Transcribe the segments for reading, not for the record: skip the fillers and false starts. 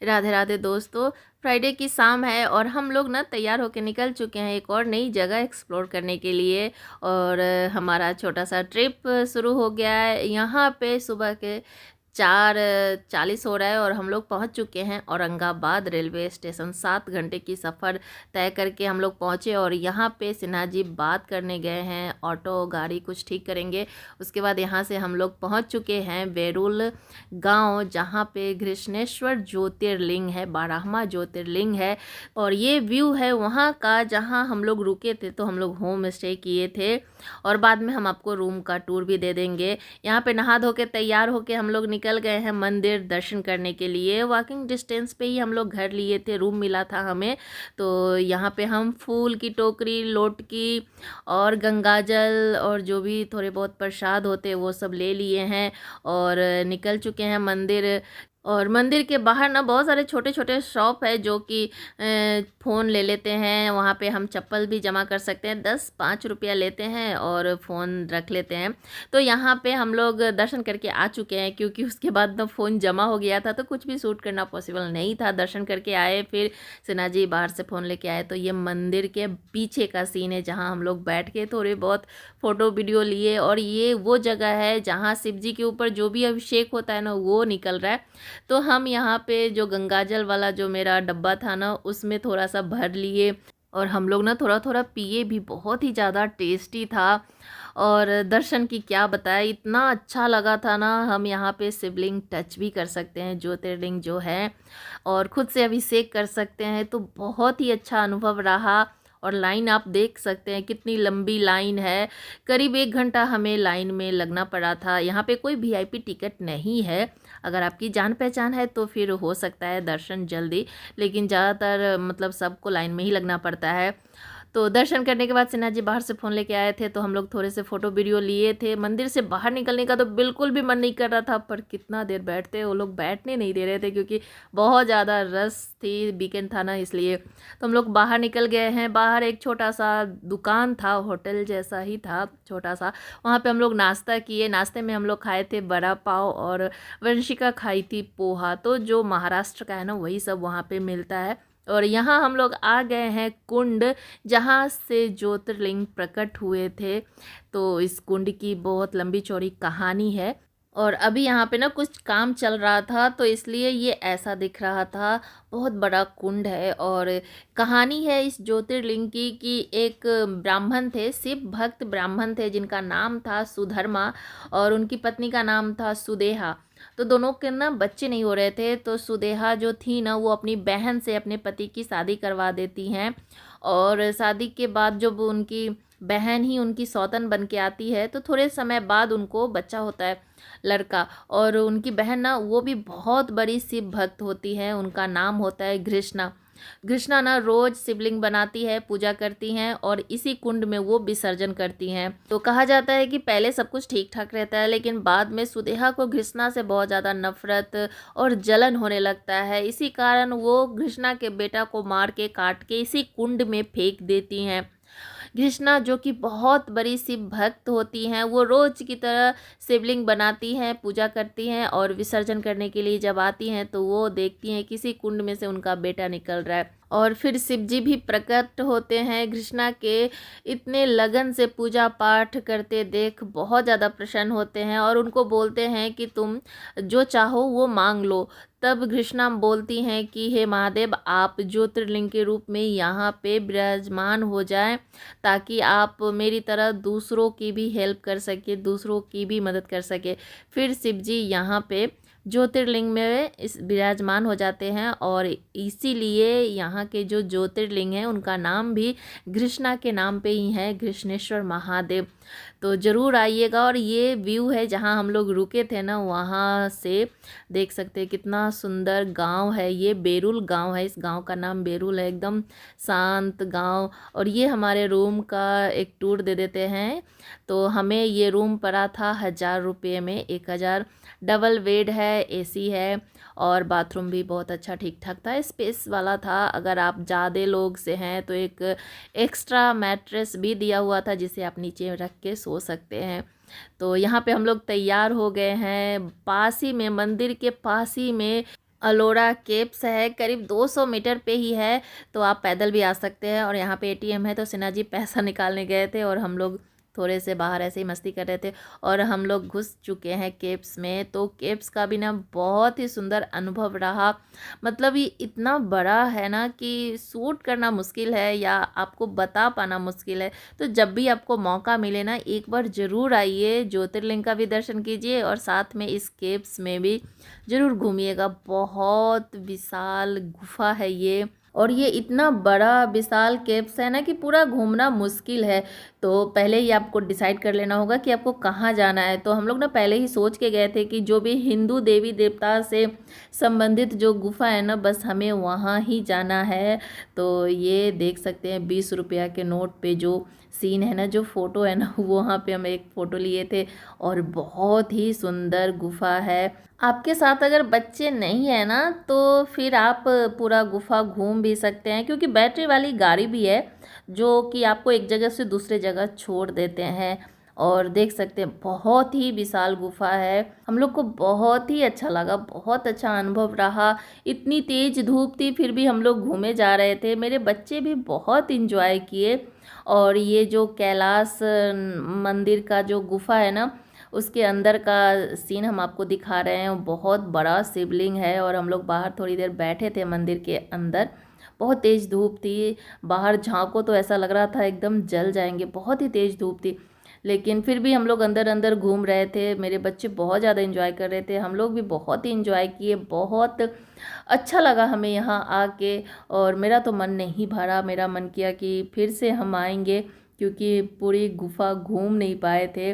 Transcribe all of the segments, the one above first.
राधे राधे दोस्तों। फ्राइडे की शाम है और हम लोग ना तैयार होकर निकल चुके हैं एक और नई जगह एक्सप्लोर करने के लिए। और हमारा छोटा सा ट्रिप शुरू हो गया है। यहाँ पे सुबह के 4:40 हो रहा है और हम लोग पहुँच चुके हैं औरंगाबाद रेलवे स्टेशन। 7 घंटे की सफ़र तय करके हम लोग पहुँचे और यहाँ पे सिन्हा जी बात करने गए हैं, ऑटो गाड़ी कुछ ठीक करेंगे। उसके बाद यहाँ से हम लोग पहुँच चुके हैं बेरुल गांव, जहाँ पे घृष्णेश्वर ज्योतिर्लिंग है, 12वां ज्योतिर्लिंग है। और ये व्यू है वहाँ का जहाँ हम लोग रुके थे, तो हम लोग होम स्टे किए थे और बाद में हम आपको रूम का टूर भी दे देंगे। यहाँ पे नहा धो के तैयार होके हम लोग निकल गए हैं मंदिर दर्शन करने के लिए। वॉकिंग डिस्टेंस पे ही हम लोग घर लिए थे, रूम मिला था हमें। तो यहाँ पे हम फूल की टोकरी, लोटकी और गंगाजल और जो भी थोड़े बहुत प्रसाद होते वो सब ले लिए हैं और निकल चुके हैं मंदिर। और मंदिर के बाहर ना बहुत सारे छोटे छोटे शॉप है जो कि फ़ोन ले लेते हैं। वहाँ पे हम चप्पल भी जमा कर सकते हैं, 10-5 रुपया लेते हैं और फ़ोन रख लेते हैं। तो यहाँ पे हम लोग दर्शन करके आ चुके हैं, क्योंकि उसके बाद ना फ़ोन जमा हो गया था तो कुछ भी शूट करना पॉसिबल नहीं था। दर्शन करके आए, फिर सिन्हा जी बाहर से फ़ोन लेके आए। तो ये मंदिर के पीछे का सीन है जहाँ हम लोग बैठ के थोड़े बहुत फ़ोटो वीडियो लिए। और ये वो जगह है जहाँ शिव जी के ऊपर जो भी अभिषेक होता है ना वो निकल रहा है। तो हम यहाँ पे जो गंगाजल वाला जो मेरा डब्बा था ना उसमें थोड़ा सा भर लिए और हम लोग ना थोड़ा थोड़ा पिए भी। बहुत ही ज़्यादा टेस्टी था और दर्शन की क्या बताए, इतना अच्छा लगा था ना। हम यहाँ पे शिवलिंग टच भी कर सकते हैं, ज्योतिर्लिंग जो है, और खुद से अभिषेक कर सकते हैं। तो बहुत ही अच्छा अनुभव रहा। और लाइन आप देख सकते हैं कितनी लंबी लाइन है, करीब 1 घंटा हमें लाइन में लगना पड़ा था। यहाँ पे कोई वीआईपी टिकट नहीं है। अगर आपकी जान पहचान है तो फिर हो सकता है दर्शन जल्दी, लेकिन ज़्यादातर मतलब सबको लाइन में ही लगना पड़ता है। तो दर्शन करने के बाद सिन्हा जी बाहर से फ़ोन लेके आए थे, तो हम लोग थोड़े से फ़ोटो वीडियो लिए थे। मंदिर से बाहर निकलने का तो बिल्कुल भी मन नहीं कर रहा था, पर कितना देर बैठते, वो लोग बैठने नहीं दे रहे थे क्योंकि बहुत ज़्यादा रश थी, वीकेंड था ना इसलिए। तो हम लोग बाहर निकल गए हैं। बाहर एक छोटा सा दुकान था, होटल जैसा ही था छोटा सा। वहाँ पे हम लोग नाश्ता किए। नाश्ते में हम लोग खाए थे बड़ा पाव और वंशिका खाई थी पोहा। तो जो महाराष्ट्र का है ना वही सब वहाँ पे मिलता है। और यहाँ हम लोग आ गए हैं कुंड, जहाँ से ज्योतिर्लिंग प्रकट हुए थे। तो इस कुंड की बहुत लंबी चौड़ी कहानी है और अभी यहाँ पे ना कुछ काम चल रहा था तो इसलिए ये ऐसा दिख रहा था। बहुत बड़ा कुंड है और कहानी है इस ज्योतिर्लिंग की कि एक ब्राह्मण थे, शिव भक्त ब्राह्मण थे, जिनका नाम था सुधर्मा और उनकी पत्नी का नाम था सुदेहा। तो दोनों के ना बच्चे नहीं हो रहे थे, तो सुदेहा जो थी ना वो अपनी बहन से अपने पति की शादी करवा देती हैं। और शादी के बाद जब उनकी बहन ही उनकी सौतन बन के आती है तो थोड़े समय बाद उनको बच्चा होता है, लड़का। और उनकी बहन ना वो भी बहुत बड़ी शिव भक्त होती है, उनका नाम होता है घृष्णा। घृष्णा ना रोज शिवलिंग बनाती है, पूजा करती हैं और इसी कुंड में वो विसर्जन करती हैं। तो कहा जाता है कि पहले सब कुछ ठीक ठाक रहता है, लेकिन बाद में सुदेहा को घृष्णा से बहुत ज़्यादा नफरत और जलन होने लगता है। इसी कारण वो घृष्णा के बेटा को मार के काट के इसी कुंड में फेंक देती हैं। कृष्णा जो कि बहुत बड़ी शिव भक्त होती हैं, वो रोज की तरह शिवलिंग बनाती हैं, पूजा करती हैं और विसर्जन करने के लिए जब आती हैं तो वो देखती हैं किसी कुंड में से उनका बेटा निकल रहा है। और फिर शिव जी भी प्रकट होते हैं। कृष्णा के इतने लगन से पूजा पाठ करते देख बहुत ज़्यादा प्रसन्न होते हैं और उनको बोलते हैं कि तुम जो चाहो वो मांग लो। तब कृष्णा बोलती हैं कि हे महादेव, आप ज्योतिर्लिंग के रूप में यहाँ पे विराजमान हो जाएं ताकि आप मेरी तरह दूसरों की भी हेल्प कर सके, दूसरों की भी मदद कर सके। फिर शिव जी यहाँ पे ज्योतिर्लिंग में इस विराजमान हो जाते हैं और इसीलिए यहाँ के जो ज्योतिर्लिंग हैं उनका नाम भी कृष्णा के नाम पे ही है, कृष्णेश्वर महादेव। तो ज़रूर आइएगा। और ये व्यू है जहाँ हम लोग रुके थे ना, वहाँ से देख सकते हैं कितना सुंदर गांव है। ये बेरुल गांव है, इस गांव का नाम बेरुल है। एकदम शांत गांव। और ये हमारे रूम का एक टूर दे देते हैं। तो हमें ये रूम पड़ा था 1000 रुपये में, 1000। डबल बेड है, एसी है और बाथरूम भी बहुत अच्छा ठीक ठाक था, स्पेस वाला था। अगर आप ज़्यादा लोग से हैं तो एक एक्स्ट्रा मैट्रेस भी दिया हुआ था जिसे आप नीचे रख के सो सकते हैं। तो यहाँ पे हम लोग तैयार हो गए हैं। पास ही में, मंदिर के पास ही में अलोरा केव्स है, करीब 200 मीटर पे ही है, तो आप पैदल भी आ सकते हैं। और यहाँ पे एटीएम है, तो सिन्हा जी पैसा निकालने गए थे और हम लोग थोड़े से बाहर ऐसे ही मस्ती कर रहे थे और हम लोग घुस चुके हैं केव्स में। तो केव्स का भी ना बहुत ही सुंदर अनुभव रहा। मतलब ये इतना बड़ा है ना कि शूट करना मुश्किल है या आपको बता पाना मुश्किल है। तो जब भी आपको मौका मिले ना, एक बार ज़रूर आइए, ज्योतिर्लिंग का भी दर्शन कीजिए और साथ में इस केव्स में भी ज़रूर घूमिएगा। बहुत विशाल गुफा है ये, और ये इतना बड़ा विशाल केव्स है ना कि पूरा घूमना मुश्किल है। तो पहले ही आपको डिसाइड कर लेना होगा कि आपको कहाँ जाना है। तो हम लोग ना पहले ही सोच के गए थे कि जो भी हिंदू देवी देवता से संबंधित जो गुफा है ना, बस हमें वहाँ ही जाना है। तो ये देख सकते हैं 20 रुपया के नोट पे जो सीन है ना, जो फ़ोटो है ना, वहाँ पे हम एक फ़ोटो लिए थे और बहुत ही सुंदर गुफा है। आपके साथ अगर बच्चे नहीं है ना, तो फिर आप पूरा गुफा घूम भी सकते हैं, क्योंकि बैटरी वाली गाड़ी भी है जो कि आपको एक जगह से दूसरे जगह छोड़ देते हैं। और देख सकते हैं बहुत ही विशाल गुफा है। हम लोग को बहुत ही अच्छा लगा, बहुत अच्छा अनुभव रहा। इतनी तेज धूप थी फिर भी हम लोग घूमे जा रहे थे। मेरे बच्चे भी बहुत इंजॉय किए। और ये जो कैलाश मंदिर का जो गुफा है ना, उसके अंदर का सीन हम आपको दिखा रहे हैं। बहुत बड़ा शिवलिंग है और हम लोग बाहर थोड़ी देर बैठे थे मंदिर के अंदर। बहुत तेज़ धूप थी, बाहर झांको तो ऐसा लग रहा था एकदम जल जाएंगे, बहुत ही तेज़ धूप थी। लेकिन फिर भी हम लोग अंदर अंदर घूम रहे थे। मेरे बच्चे बहुत ज़्यादा इंजॉय कर रहे थे, हम लोग भी बहुत ही इंजॉय किए। बहुत अच्छा लगा हमें यहाँ आके और मेरा तो मन नहीं भरा, मेरा मन किया कि फिर से हम आएंगे, क्योंकि पूरी गुफा घूम नहीं पाए थे,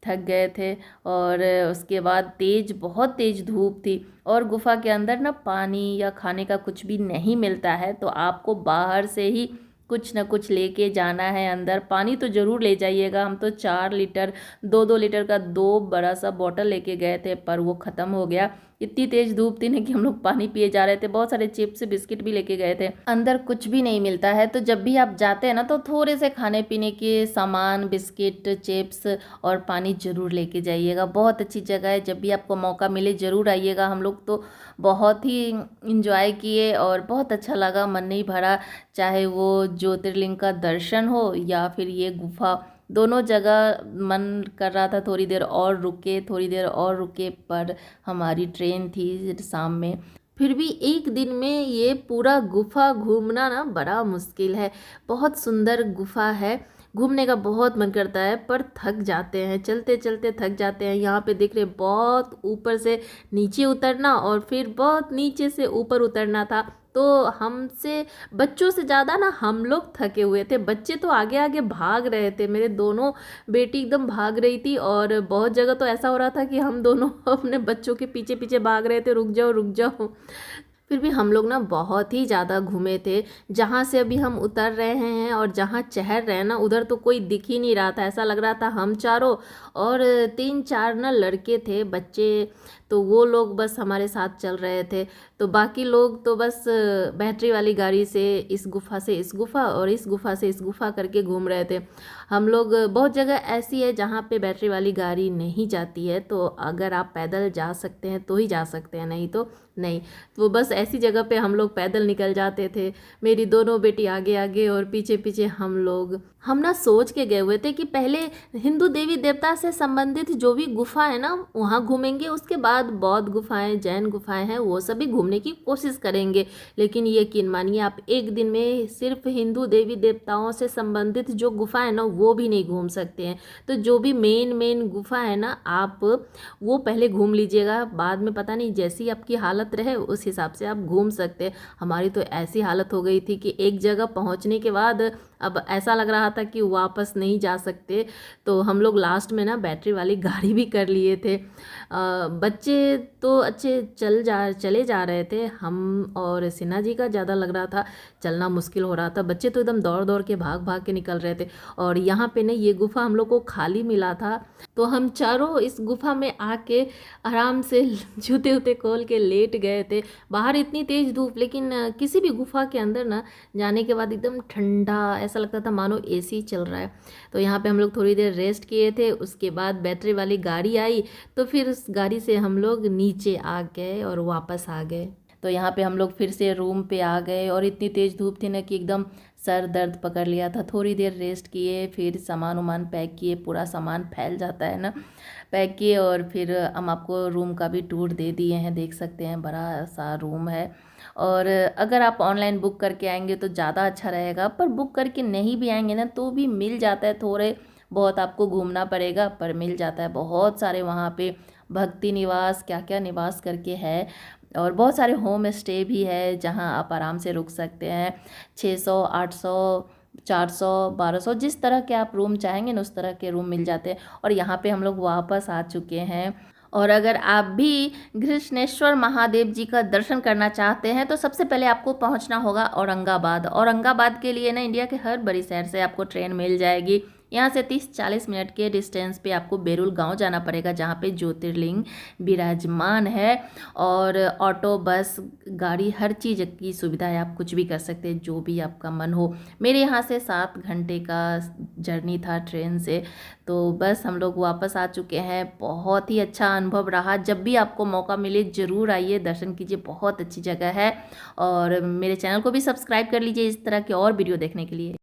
थक गए थे। और उसके बाद बहुत तेज़ धूप थी और गुफा के अंदर ना पानी या खाने का कुछ भी नहीं मिलता है, तो आपको बाहर से ही कुछ ना कुछ लेके जाना है अंदर। पानी तो ज़रूर ले जाइएगा। हम तो 4 लीटर 2-2 लीटर का 2 बड़ा सा बॉटल लेके गए थे, पर वो ख़त्म हो गया। इतनी तेज़ धूप थी ना कि हम लोग पानी पिए जा रहे थे। बहुत सारे चिप्स बिस्किट भी लेके गए थे। अंदर कुछ भी नहीं मिलता है, तो जब भी आप जाते हैं ना, तो थोड़े से खाने पीने के सामान, बिस्किट, चिप्स और पानी ज़रूर लेके जाइएगा। बहुत अच्छी जगह है, जब भी आपको मौका मिले ज़रूर आइएगा। हम लोग तो बहुत ही इंजॉय किए और बहुत अच्छा लगा, मन नहीं भरा। चाहे वो ज्योतिर्लिंग का दर्शन हो या फिर ये गुफा, दोनों जगह मन कर रहा था थोड़ी देर और रुके, थोड़ी देर और रुके, पर हमारी ट्रेन थी शाम में। फिर भी एक दिन में ये पूरा गुफा घूमना ना बड़ा मुश्किल है। बहुत सुंदर गुफा है, घूमने का बहुत मन करता है, पर थक जाते हैं, चलते चलते थक जाते हैं। यहाँ पे देख रहे बहुत ऊपर से नीचे उतरना और फिर बहुत नीचे से ऊपर उतरना था। तो हमसे बच्चों से ज़्यादा ना हम लोग थके हुए थे। बच्चे तो आगे आगे भाग रहे थे, मेरे दोनों बेटी एकदम भाग रही थी और बहुत जगह तो ऐसा हो रहा था कि हम दोनों अपने बच्चों के पीछे पीछे भाग रहे थे, रुक जाओ रुक जाओ। फिर भी हम लोग ना बहुत ही ज़्यादा घूमे थे। जहाँ से अभी हम उतर रहे हैं और जहाँ चढ़ रहे हैं ना, उधर तो कोई दिख ही नहीं रहा था। ऐसा लग रहा था हम चारों और 3-4 ना लड़के थे, बच्चे, तो वो लोग बस हमारे साथ चल रहे थे। तो बाकी लोग तो बस बैटरी वाली गाड़ी से इस गुफा से इस गुफा और इस गुफा से इस गुफा करके घूम रहे थे। हम लोग बहुत जगह ऐसी है जहाँ पे बैटरी वाली गाड़ी नहीं जाती है, तो अगर आप पैदल जा सकते हैं तो ही जा सकते हैं, नहीं तो नहीं। तो बस ऐसी जगह पे हम लोग पैदल निकल जाते थे। मेरी दोनों बेटी आगे आगे और पीछे पीछे हम लोग। हम ना सोच के गए हुए थे कि पहले हिंदू देवी देवता से संबंधित जो भी गुफा है ना, वहाँ घूमेंगे, उसके बाद बौद्ध गुफाएं, जैन गुफाएं हैं, वो सभी घूमने की कोशिश करेंगे। लेकिन यकीन मानिए, आप एक दिन में सिर्फ हिंदू देवी देवताओं से संबंधित जो गुफा है ना, वो भी नहीं घूम सकते हैं। तो जो भी मेन गुफा है ना, आप वो पहले घूम लीजिएगा। बाद में पता नहीं, जैसी आपकी हालत रहे उस हिसाब से आप घूम सकते हैं। हमारी तो ऐसी हालत हो गई थी कि एक जगह पहुंचने के बाद अब ऐसा लग रहा था कि वापस नहीं जा सकते। तो हम लोग लास्ट में ना बैटरी वाली गाड़ी भी कर लिए थे। बच्चे तो अच्छे चले जा रहे थे। हम और सिन्हा जी का ज़्यादा लग रहा था चलना मुश्किल हो रहा था। बच्चे तो एकदम दौड़ दौड़ के भाग भाग के निकल रहे थे। और यहाँ पे ना ये गुफा हम लोग को खाली मिला था, तो हम चारों इस गुफा में आके आराम से जूते उते खोल के लेट गए थे। बाहर इतनी तेज़ धूप, लेकिन किसी भी गुफा के अंदर ना जाने के बाद एकदम ठंडा, ऐसा लगता था मानो एसी चल रहा है। तो यहाँ पे हम लोग थोड़ी देर रेस्ट किए थे। उसके बाद बैटरी वाली गाड़ी आई, तो फिर उस गाड़ी से हम लोग नीचे आ गए और वापस आ गए। तो यहाँ पे हम लोग फिर से रूम पे आ गए और इतनी तेज़ धूप थी ना कि एकदम सर दर्द पकड़ लिया था। थोड़ी देर रेस्ट किए, फिर सामान वामान पैक किए, पूरा सामान फैल जाता है ना, पैक किए और फिर हम आपको रूम का भी टूर दे दिए हैं। देख सकते हैं बड़ा सा रूम है। और अगर आप ऑनलाइन बुक करके आएंगे तो ज़्यादा अच्छा रहेगा, पर बुक करके नहीं भी आएंगे ना तो भी मिल जाता है। थोड़े बहुत आपको घूमना पड़ेगा पर मिल जाता है। बहुत सारे वहाँ पे भक्ति निवास क्या क्या निवास करके है, और बहुत सारे होम स्टे भी है जहाँ आप आराम से रुक सकते हैं। 600, 800, 400, 1200 जिस तरह के आप रूम चाहेंगे ना उस तरह के रूम मिल जाते हैं। और यहाँ पे हम लोग वापस आ चुके हैं। और अगर आप भी घृष्णेश्वर महादेव जी का दर्शन करना चाहते हैं तो सबसे पहले आपको पहुंचना होगा औरंगाबाद। औरंगाबाद के लिए ना इंडिया के हर बड़ी शहर से आपको ट्रेन मिल जाएगी। यहाँ से 30-40 मिनट के डिस्टेंस पे आपको बेरुल गांव जाना पड़ेगा जहाँ पे ज्योतिर्लिंग विराजमान है। और ऑटो, बस, गाड़ी, हर चीज़ की सुविधा है। आप कुछ भी कर सकते हैं जो भी आपका मन हो। मेरे यहाँ से 7 घंटे का जर्नी था ट्रेन से। तो बस हम लोग वापस आ चुके हैं। बहुत ही अच्छा अनुभव रहा। जब भी आपको मौका मिले ज़रूर आइए, दर्शन कीजिए, बहुत अच्छी जगह है। और मेरे चैनल को भी सब्सक्राइब कर लीजिए इस तरह के और वीडियो देखने के लिए।